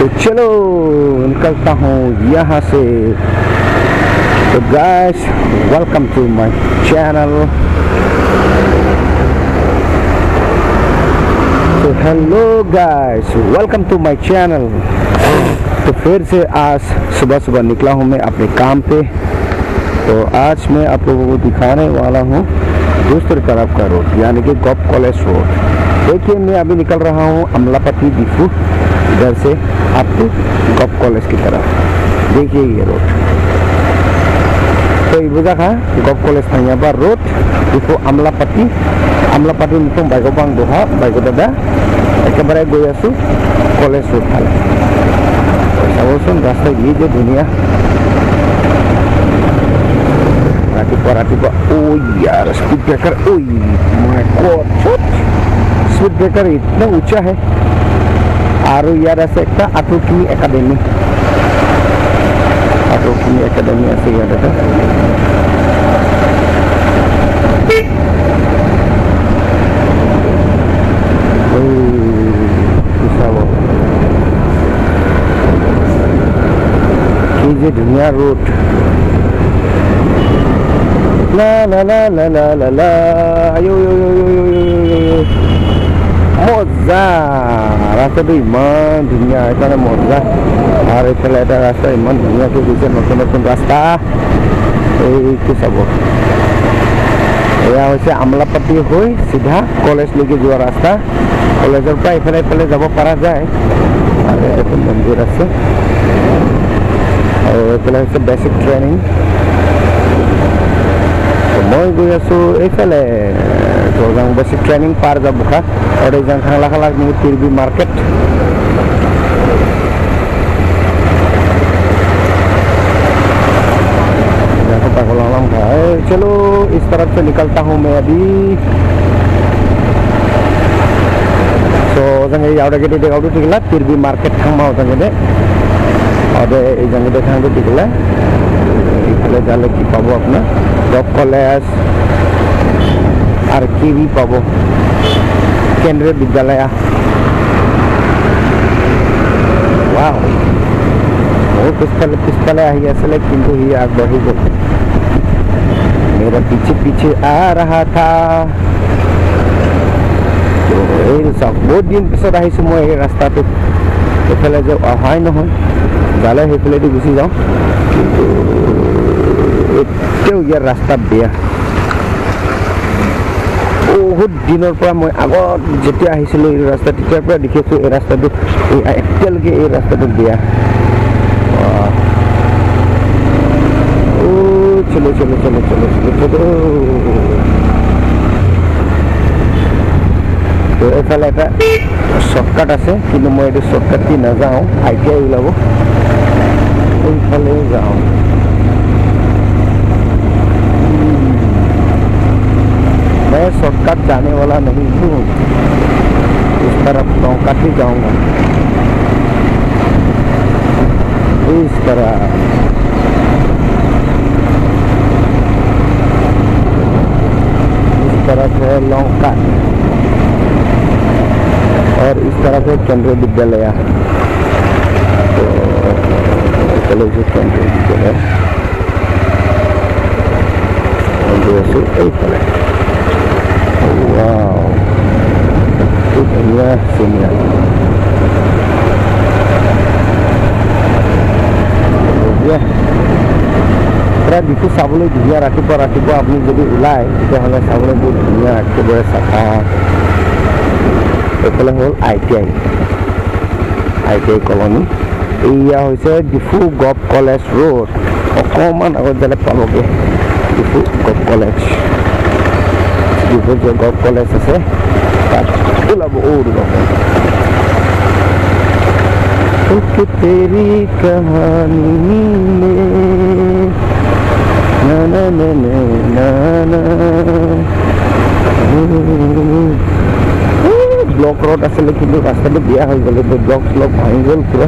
तो चलो निकलता हूँ यहाँ से। तो guys welcome to my channel. तो hello guys welcome to my channel. तो फिर से आज सुबह सुबह निकला हूँ मैं अपने काम पे। तो आज मैं आप लोगों को दिखाने वाला हूँ दूसरी तरफ का रोड, यानी कि गॉप कॉलेज रोड। देखिए मैं अभी निकल रहा हूँ अमलापट्टी डिफू, इधर से अप टू गॉप कॉलेज की तरफ। देखिए ये रोड तो इबुजा का गॉप कॉलेज था यहाँ पर रोड डिफू अमलापट्टी निकल बाइक बांग बहा बाइक दादा एकेबारे गई आसो कॉलेज रोड फाले। चाबोन रास्ता ये जो धुनिया रातिपुवा ओ यार speed breaker, oh my God speed breaker इतना ऊंचा है। और यार ऐसे एक आटोकिनी एकेडमी ऐसे याद है। ये धुनिया रोड ला ला ला ला ला ला ला आयो मजा रास्ता तो इमान धुनिया है मजा। और इतना रास्ता इमान धुनिया के पीछे नतुन नतुन रास्ता सब यहाँ अमलापट्टी हो सीधा कॉलेज लेके जो रास्ता कॉलेजर पर इफाले যাব পৰা যায়। और मंदिर আছে और इफाले बेसिक ट्रेनिंग। तो मैं गई आसो এইফালে तो जों बेसिक ट्रेनिंग पार जा बुखा और जों खाला खाला तिरबी मार्केट। चलो इस तरफ से निकलता हूँ मैं अभी। तो जोंगे यावड़ा गेटे देखावदो दिखला तिरबी मार्केट थांमा जोंगे और जोंगे देखावदो दिखला इफाले जाले की पाबो अपना गॉप कॉलेज और की भी पाबो केंद्रीय विद्यालय। वाह वो पिछले आही आसले किंतु ही आग बढ़ी गई, मेरा पीछे पीछे आ रहा था। तो बहुत दिन पिছত आहिছো মই এই ৰাস্তাটো এফালে যে অহাই নহয় জালে সেইফালেদি গুচি যাওঁ। কিন্তু এতিয়াও ইয়াৰ ৰাস্তা বেয়া। বহুত দিনৰ পৰা মই আগত যেতিয়া আহিছিলোঁ এই ৰাস্তা তেতিয়াৰ পৰা দেখিছোঁ এই ৰাস্তাটো এতিয়ালৈকে এই ৰাস্তাটো বেয়া। चलो चलो चलो चलो चलो चलो। तो एफाले এটা শর্টকাট আছে কিন্তু মই এই শর্টকাট দি না যাও আইটিআই ওলাব ওইফালে যাও। मैं शॉर्टकट जाने वाला नहीं हूँ, इस तरफ लौकट ही जाऊंगा इस तरह। तरफ है लौका और इस तरफ है केंद्रीय विद्यालय। तो चलो जो केंद्रीय विद्यालय बढ़िया सीनियर दिखो चाবলৈ ধুনীয়া। ৰাতিপুৱা আপুনি যদি ওলায় তেতিয়াহ'লে চাবলৈ বহুত ধুনীয়া, একেবাৰে চাফা। এইফালে হ'ল আই.টি.আই কলনী। এয়া হৈছে ডিফু গভ কলেজ ৰোড। অকণমান আগত যালে পাবগৈ ডিফু গভ কলেজ। ডিফু যে গভ কলেজ আছে তাত ওলাব तेरी कहानी में ना ना ना ना ना ब्लॉक रोड आसले किन्तु रास्ताটো बेया হৈ গ'ল। ब्लॉक भाঙি ग'ल पूरा।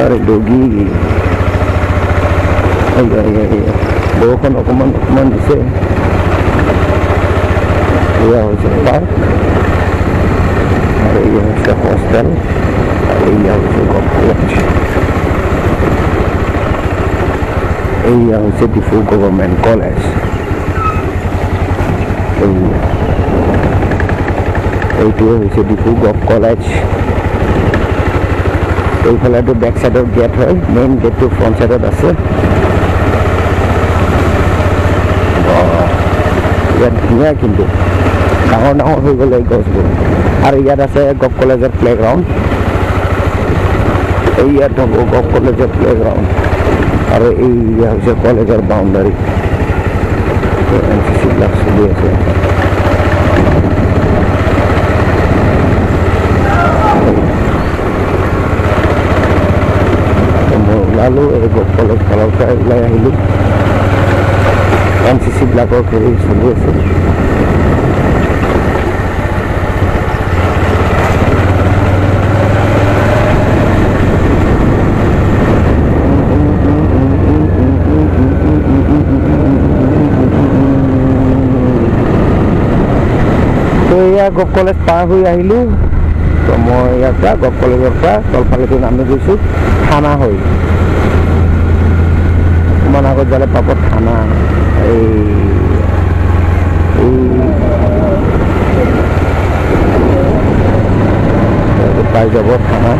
अरे डोगी বৰষুণ অকণমান দিছে। এয়া হৈছে পাৰ্ক আৰু এয়া হৈছে হোষ্টেল আৰু এয়া হৈছে গভ কলেজ এয়া হৈছে ডিফু গভৰ্ণমেণ্ট কলেজ এইটোৱে হৈছে ডিফু গভ কলেজ এইফালেতো বেক চাইডৰ গেট হয় মেইন গেটটো ফ্ৰণ্ট চাইডত আছে ইয়াত ধুনীয়া কিন্তু ডাঙৰ ডাঙৰ হৈ গ'লে এই গছবোৰ আৰু ইয়াত আছে গভ কলেজৰ প্লেগ্ৰাউণ্ড এই ইয়াত হ'ব গভ কলেজৰ প্লেগ্ৰাউণ্ড আৰু এই হৈছে কলেজৰ বাউণ্ডাৰী এন চি চিবিলাক চলি আছে মই ওলালোঁ এই গভ কলেজ ফালৰ পৰা ওলাই আহিলোঁ এন চি চিবিলাকৰ হেৰি চলি আছে এয়া গভ কলেজ পাৰ হৈ আহিলোঁ তো মই ইয়াৰ পৰা গভ কলেজৰ পৰা তলফালেদি নামি গৈছোঁ থানা হৈ অকণমান আগত যালে পাব থানা এই পাই যাব থানা